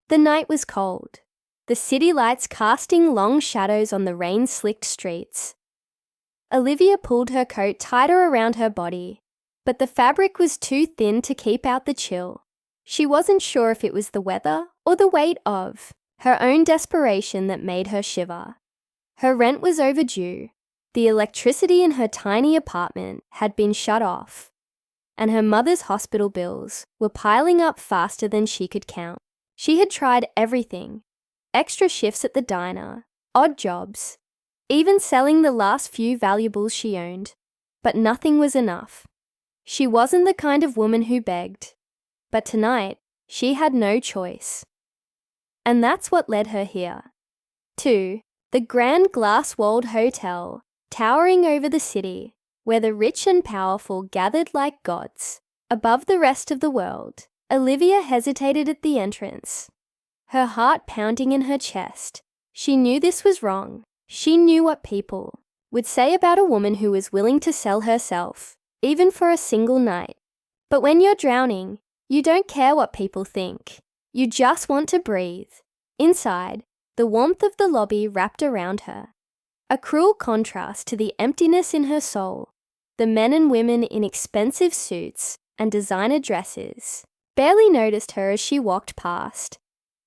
The night was cold, the city lights casting long shadows on the rain-slicked streets. Olivia pulled her coat tighter around her body, but the fabric was too thin to keep out the chill. She wasn't sure if it was the weather or the weight of her own desperation that made her shiver. Her rent was overdue. The electricity in her tiny apartment had been shut off, and her mother's hospital bills were piling up faster than she could count. She had tried everything: extra shifts at the diner, odd jobs, even selling the last few valuables she owned, but nothing was enough. She wasn't the kind of woman who begged, but tonight she had no choice. And that's what led her here, to the grand glass-walled hotel towering over the city, where the rich and powerful gathered like gods. Above the rest of the world, Olivia hesitated at the entrance, her heart pounding in her chest. She knew this was wrong. She knew what people would say about a woman who was willing to sell herself, even for a single night. But when you're drowning, you don't care what people think. You just want to breathe. Inside, the warmth of the lobby wrapped around her, a cruel contrast to the emptiness in her soul. The men and women in expensive suits and designer dresses barely noticed her as she walked past.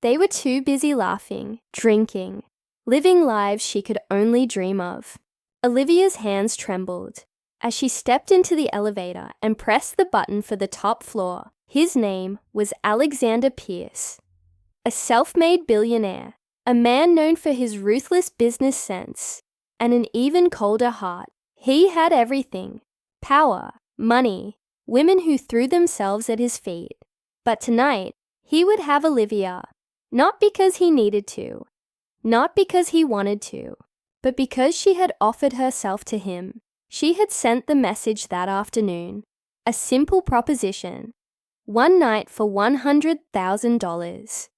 They were too busy laughing, drinking, living lives she could only dream of. Olivia's hands trembled as she stepped into the elevator and pressed the button for the top floor. His name was Alexander Pierce, a self-made billionaire, a man known for his ruthless business sense and an even colder heart. He had everything: power, money, women who threw themselves at his feet. But tonight, he would have Olivia, not because he needed to, not because he wanted to, but because she had offered herself to him. She had sent the message that afternoon, a simple proposition: one night for $100,000.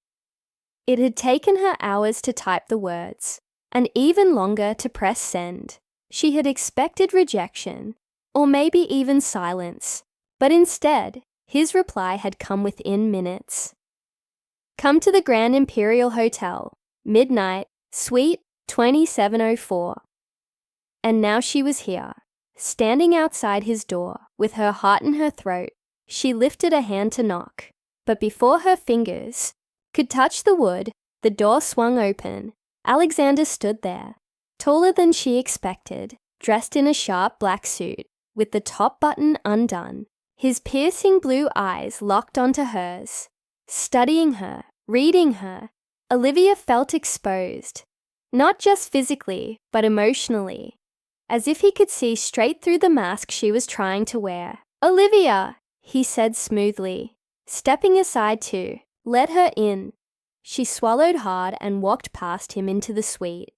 It had taken her hours to type the words, and even longer to press send. She had expected rejection, or maybe even silence, but instead, his reply had come within minutes. Come to the Grand Imperial Hotel, midnight, suite 2704. And now she was here, standing outside his door, with her heart in her throat. She lifted a hand to knock, but before her fingers could touch the wood, the door swung open. Alexander stood there, taller than she expected, dressed in a sharp black suit, with the top button undone. His piercing blue eyes locked onto hers, studying her, reading her. Olivia felt exposed, not just physically, but emotionally, as if he could see straight through the mask she was trying to wear. "Olivia," he said smoothly, stepping aside to let her in. She swallowed hard and walked past him into the suite.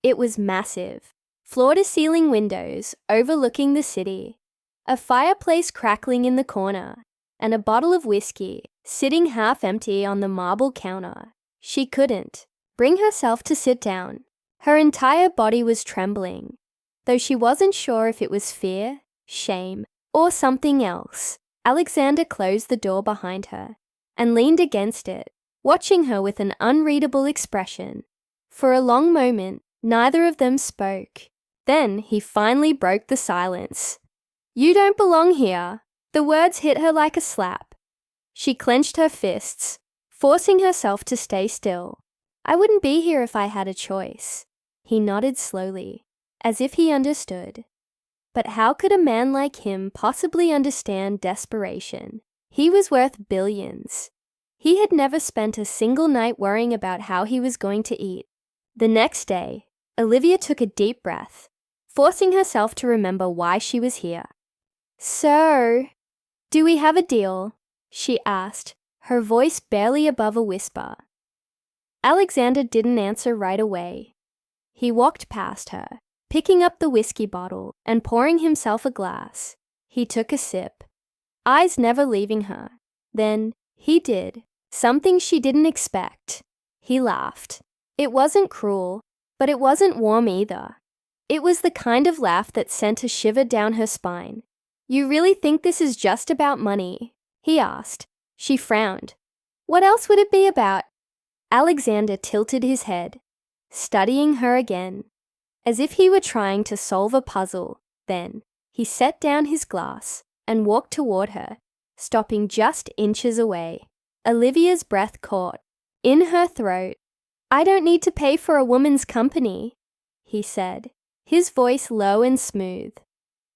It was massive, floor-to-ceiling windows overlooking the city, a fireplace crackling in the corner, and a bottle of whiskey sitting half empty on the marble counter. She couldn't bring herself to sit down. Her entire body was trembling, though she wasn't sure if it was fear, shame, or something else. Alexander closed the door behind her and leaned against it, watching her with an unreadable expression. For a long moment, neither of them spoke. Then he finally broke the silence. "You don't belong here." The words hit her like a slap. She clenched her fists, forcing herself to stay still. "I wouldn't be here if I had a choice." He nodded slowly, as if he understood. But how could a man like him possibly understand desperation? He was worth billions. He had never spent a single night worrying about how he was going to eat. The next day, Olivia took a deep breath, forcing herself to remember why she was here. "So, do we have a deal?" she asked, her voice barely above a whisper. Alexander didn't answer right away. He walked past her, picking up the whiskey bottle and pouring himself a glass. He took a sip, eyes never leaving her. Then he did something she didn't expect. He laughed. It wasn't cruel, but it wasn't warm either. It was the kind of laugh that sent a shiver down her spine. "You really think this is just about money?" he asked. She frowned. "What else would it be about?" Alexander tilted his head, studying her again, as if he were trying to solve a puzzle. Then he set down his glass and walked toward her, stopping just inches away. Olivia's breath caught in her throat. "I don't need to pay for a woman's company," he said, his voice low and smooth.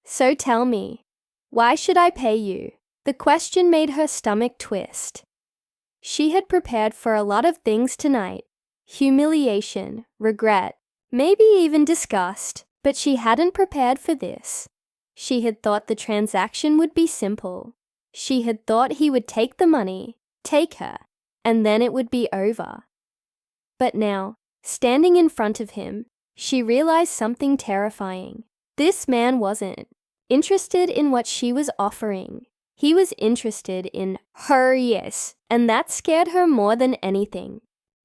"So tell me, why should I pay you?" The question made her stomach twist. She had prepared for a lot of things tonight: humiliation, regret, maybe even disgust, but she hadn't prepared for this. She had thought the transaction would be simple. She had thought he would take the money, take her, and then it would be over. But now, standing in front of him, she realized something terrifying. This man wasn't interested in what she was offering. He was interested in her, yes, and that scared her more than anything.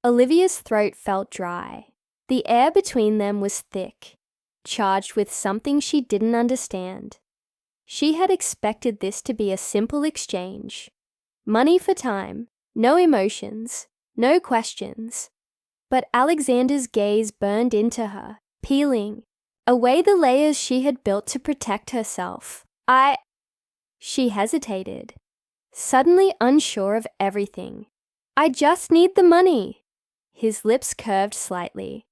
Olivia's throat felt dry. The air between them was thick, charged with something she didn't understand. She had expected this to be a simple exchange. Money for time, no emotions, no questions. But Alexander's gaze burned into her, peeling away the layers she had built to protect herself. She hesitated, suddenly unsure of everything. "I just need the money." His lips curved slightly,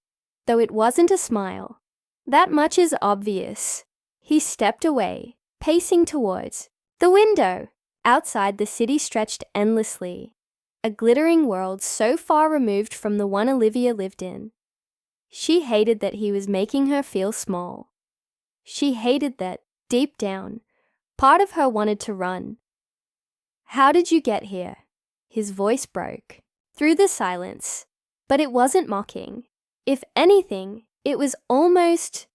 though it wasn't a smile. "That much is obvious." He stepped away, pacing towards the window. Outside, the city stretched endlessly, a glittering world so far removed from the one Olivia lived in. She hated that he was making her feel small. She hated that, deep down, part of her wanted to run. "How did you get here?" His voice broke through the silence, but it wasn't mocking. If anything, it was almost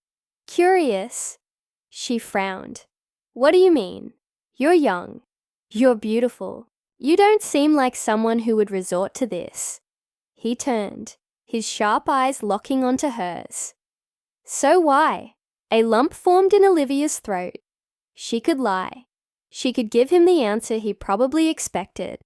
curious. She frowned. "What do you mean? You're young. You're beautiful. You don't seem like someone who would resort to this." He turned, his sharp eyes locking onto hers. "So why?" A lump formed in Olivia's throat. She could lie. She could give him the answer he probably expected.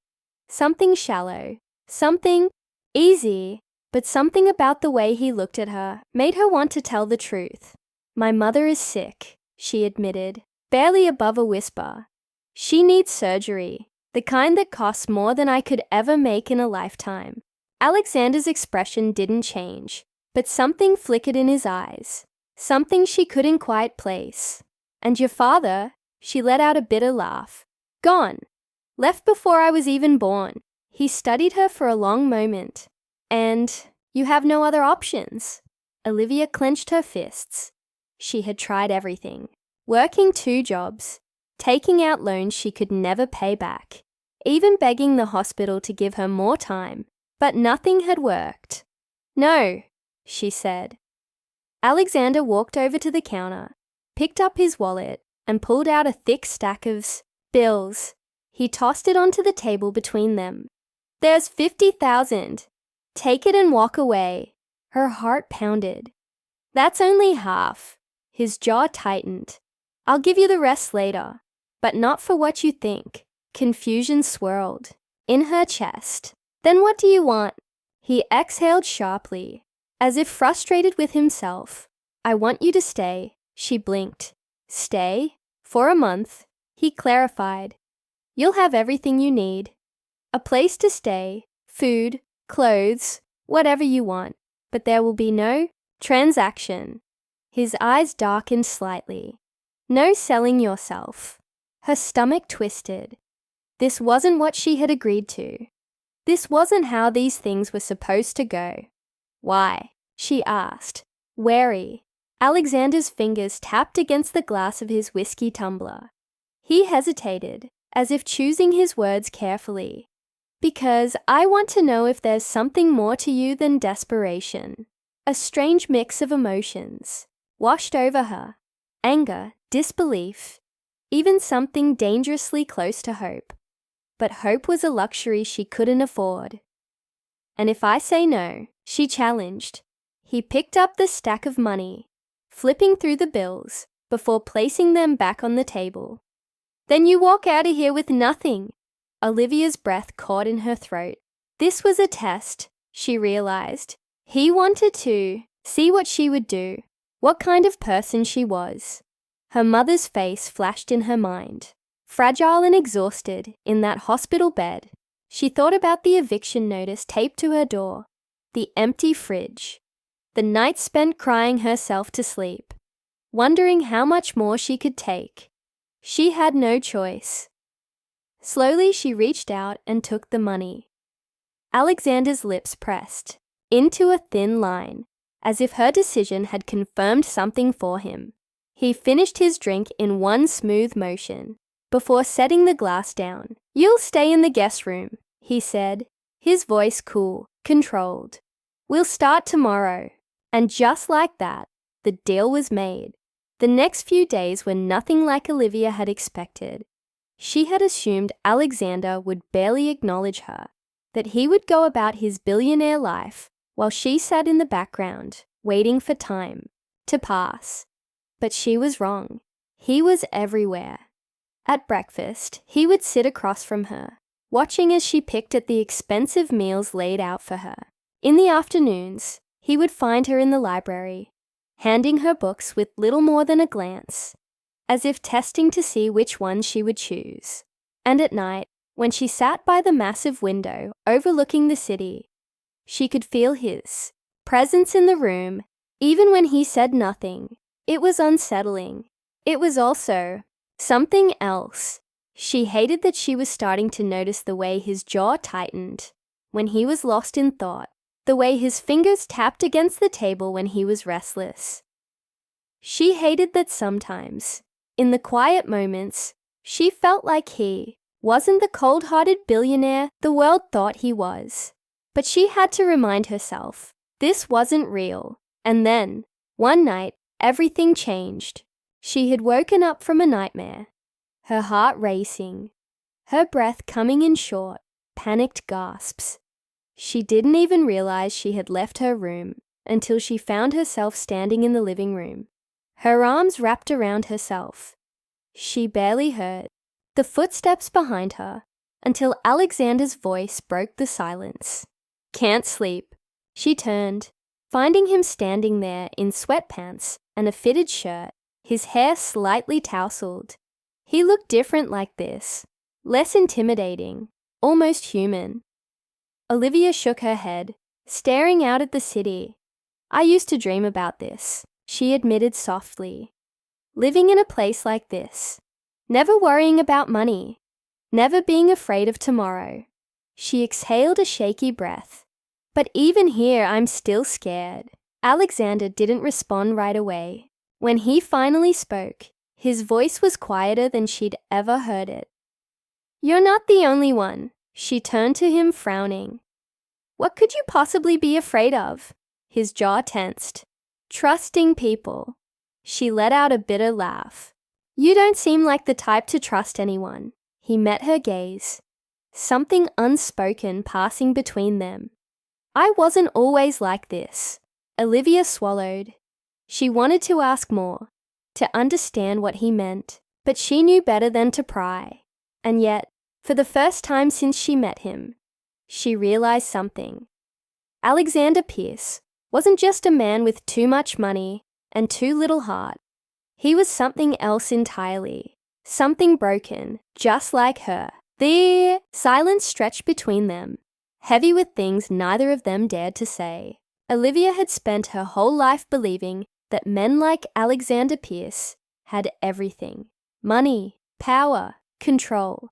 Something shallow, something easy, but something about the way he looked at her made her want to tell the truth. "My mother is sick," she admitted, barely above a whisper. "She needs surgery, the kind that costs more than I could ever make in a lifetime." Alexander's expression didn't change, but something flickered in his eyes, something she couldn't quite place. "And your father?" She let out a bitter laugh. "Gone. Left before I was even born." He studied her for a long moment. "And you have no other options?" Olivia clenched her fists. She had tried everything. Working 2 jobs, taking out loans she could never pay back, even begging the hospital to give her more time, but nothing had worked. "No," she said. Alexander walked over to the counter, picked up his wallet, and pulled out a thick stack of bills. He tossed it onto the table between them. "There's 50,000. Take it and walk away." Her heart pounded. "That's only half." His jaw tightened. "I'll give you the rest later, but not for what you think." Confusion swirled in her chest. "Then what do you want?" He exhaled sharply, as if frustrated with himself. "I want you to stay." She blinked. "Stay? For a month?" He clarified. "You'll have everything you need. A place to stay, food, clothes, whatever you want. But there will be no transaction." His eyes darkened slightly. "No selling yourself." Her stomach twisted. This wasn't what she had agreed to. This wasn't how these things were supposed to go. "Why?" she asked, wary. Alexander's fingers tapped against the glass of his whiskey tumbler. He hesitated, as if choosing his words carefully. "Because I want to know if there's something more to you than desperation." A strange mix of emotions washed over her. Anger, disbelief, even something dangerously close to hope. But hope was a luxury she couldn't afford. "And if I say no?" she challenged. He picked up the stack of money, flipping through the bills before placing them back on the table. "Then you walk out of here with nothing." Olivia's breath caught in her throat. This was a test, she realized. He wanted to see what she would do, what kind of person she was. Her mother's face flashed in her mind. Fragile and exhausted in that hospital bed, she thought about the eviction notice taped to her door, the empty fridge, the nights spent crying herself to sleep, wondering how much more she could take. She had no choice. Slowly, she reached out and took the money. Alexander's lips pressed into a thin line, as if her decision had confirmed something for him. He finished his drink in one smooth motion, before setting the glass down. "You'll stay in the guest room," he said, his voice cool, controlled. "We'll start tomorrow." And just like that, the deal was made. The next few days were nothing like Olivia had expected. She had assumed Alexander would barely acknowledge her, that he would go about his billionaire life while she sat in the background, waiting for time to pass. But she was wrong. He was everywhere. At breakfast, he would sit across from her, watching as she picked at the expensive meals laid out for her. In the afternoons, he would find her in the library, handing her books with little more than a glance, as if testing to see which one she would choose. And at night, when she sat by the massive window overlooking the city, she could feel his presence in the room, even when he said nothing. It was unsettling. It was also something else. She hated that she was starting to notice the way his jaw tightened when he was lost in thought, the way his fingers tapped against the table when he was restless. She hated that sometimes, in the quiet moments, she felt like he wasn't the cold-hearted billionaire the world thought he was. But she had to remind herself, this wasn't real. And then, one night, everything changed. She had woken up from a nightmare, her heart racing, her breath coming in short, panicked gasps. She didn't even realize she had left her room until she found herself standing in the living room, her arms wrapped around herself. She barely heard the footsteps behind her until Alexander's voice broke the silence. "Can't sleep." She turned, finding him standing there in sweatpants and a fitted shirt, his hair slightly tousled. He looked different like this, less intimidating, almost human. Olivia shook her head, staring out at the city. "I used to dream about this," she admitted softly. "Living in a place like this, never worrying about money, never being afraid of tomorrow." She exhaled a shaky breath. "But even here, I'm still scared." Alexander didn't respond right away. When he finally spoke, his voice was quieter than she'd ever heard it. "You're not the only one." She turned to him, frowning. "What could you possibly be afraid of?" His jaw tensed. "Trusting people." She let out a bitter laugh. "You don't seem like the type to trust anyone." He met her gaze, something unspoken passing between them. "I wasn't always like this." Olivia swallowed. She wanted to ask more, to understand what he meant, but she knew better than to pry. And yet, for the first time since she met him, she realized something. Alexander Pierce wasn't just a man with too much money and too little heart. He was something else entirely, something broken, just like her. The silence stretched between them, heavy with things neither of them dared to say. Olivia had spent her whole life believing that men like Alexander Pierce had everything: money, power, control.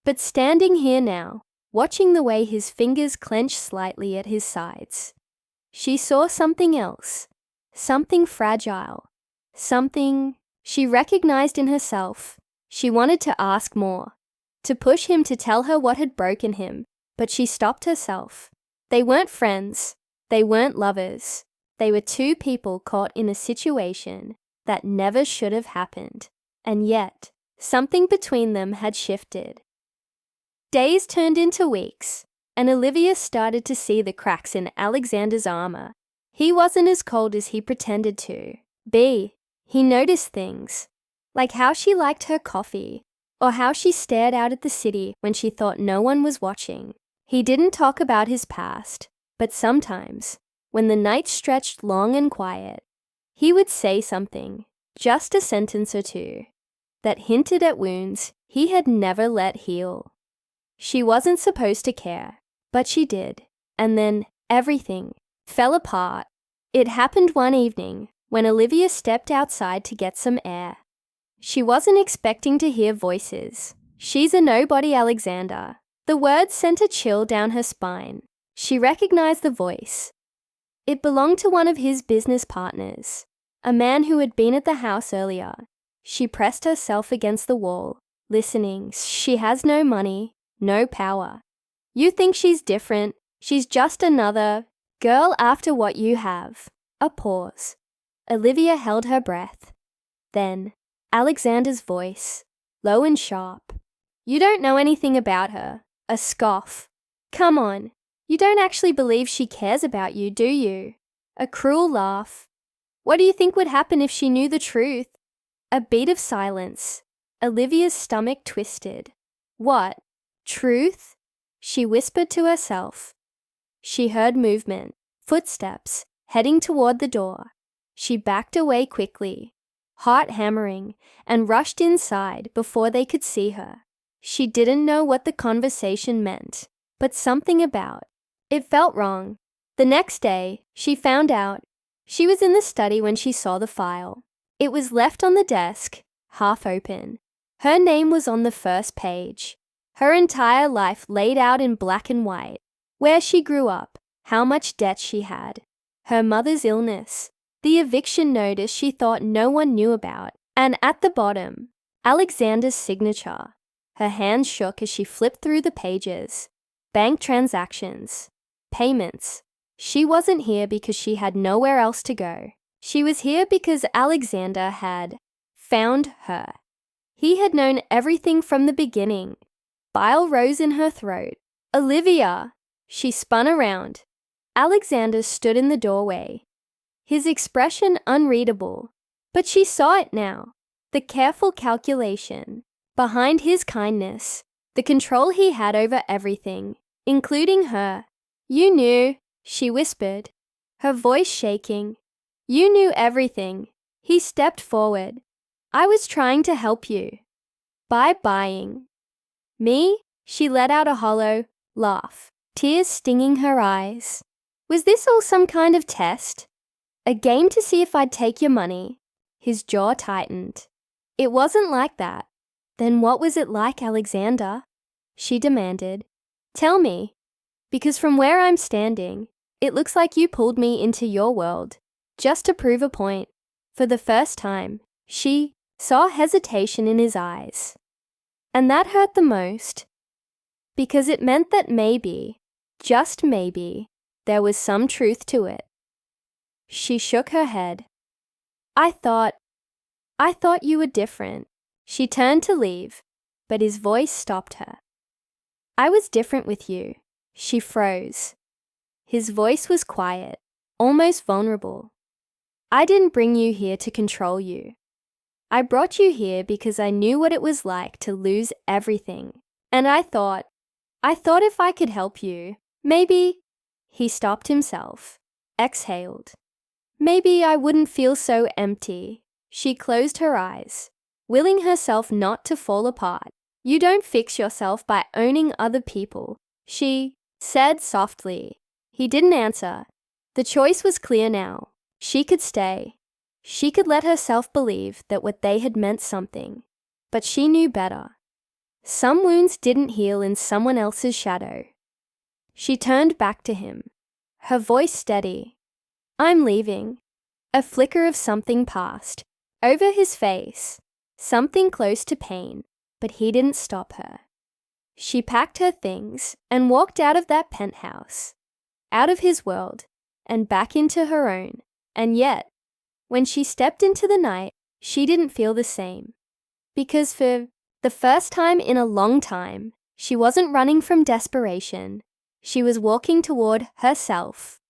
But standing here now, watching the way his fingers clenched slightly at his sides, she saw something else, something fragile, something she recognized in herself. She wanted to ask more, to push him to tell her what had broken him, but she stopped herself. They weren't friends. They weren't lovers. They were two people caught in a situation that never should have happened. And yet, something between them had shifted. Days turned into weeks, and Olivia started to see the cracks in Alexander's armor. He wasn't as cold as he pretended to be. He noticed things, like how she liked her coffee, or how she stared out at the city when she thought no one was watching. He didn't talk about his past, But sometimes, when the night stretched long and quiet, he would say something, just a sentence or two, that hinted at wounds he had never let heal. She wasn't supposed to care, but she did, and then everything fell apart. It happened one evening when Olivia stepped outside to get some air. She wasn't expecting to hear voices. "She's a nobody, Alexander." The words sent a chill down her spine. She recognized the voice. It belonged to one of his business partners, a man who had been at the house earlier. She pressed herself against the wall, listening. She has no money, no power. You think she's different. She's just another girl after what you have. A pause. Olivia held her breath. Then, Alexander's voice, low and sharp. "You don't know anything about her." A scoff. "Come on. You don't actually believe she cares about you, do you?" A cruel laugh. "What do you think would happen if she knew the truth?" A beat of silence. Olivia's stomach twisted. "What? Truth?" she whispered to herself. She heard movement, footsteps, heading toward the door. She backed away quickly, heart hammering, and rushed inside before they could see her. She didn't know what the conversation meant, but something about it felt wrong. The next day, she found out. She was in the study when she saw the file. It was left on the desk, half open. Her name was on the first page. Her entire life laid out in black and white. Where she grew up, how much debt she had, her mother's illness, the eviction notice she thought no one knew about, and at the bottom, Alexander's signature. Her hands shook as she flipped through the pages. Bank transactions, payments. She wasn't here because she had nowhere else to go. She was here because Alexander had found her. He had known everything from the beginning. Bile rose in her throat. "Olivia!" She spun around. Alexander stood in the doorway, his expression unreadable. But she saw it now. The careful calculation. Behind his kindness, the control he had over everything, including her. "You knew," she whispered, her voice shaking. "You knew everything." He stepped forward. "I was trying to help you." "By buying." "Me?" She let out a hollow laugh, tears stinging her eyes. "Was this all some kind of test? A game to see if I'd take your money?" His jaw tightened. "It wasn't like that." "Then what was it like, Alexander?" she demanded. "Tell me, because from where I'm standing, it looks like you pulled me into your world, just to prove a point." For the first time, she saw hesitation in his eyes. And that hurt the most, because it meant that maybe, just maybe, there was some truth to it. She shook her head. I thought you were different." She turned to leave, but his voice stopped her. "I was different with you." She froze. His voice was quiet, almost vulnerable. "I didn't bring you here to control you. I brought you here because I knew what it was like to lose everything. And I thought if I could help you, maybe—" He stopped himself, exhaled. "Maybe I wouldn't feel so empty." She closed her eyes, willing herself not to fall apart. "You don't fix yourself by owning other people," she said softly. He didn't answer. The choice was clear now. She could stay. She could let herself believe that what they had meant something. But she knew better. Some wounds didn't heal in someone else's shadow. She turned back to him, her voice steady. "I'm leaving." A flicker of something passed over his face, something close to pain, but he didn't stop her. She packed her things and walked out of that penthouse, out of his world, and back into her own. And yet, when she stepped into the night, she didn't feel the same. Because for the first time in a long time, she wasn't running from desperation. She was walking toward herself.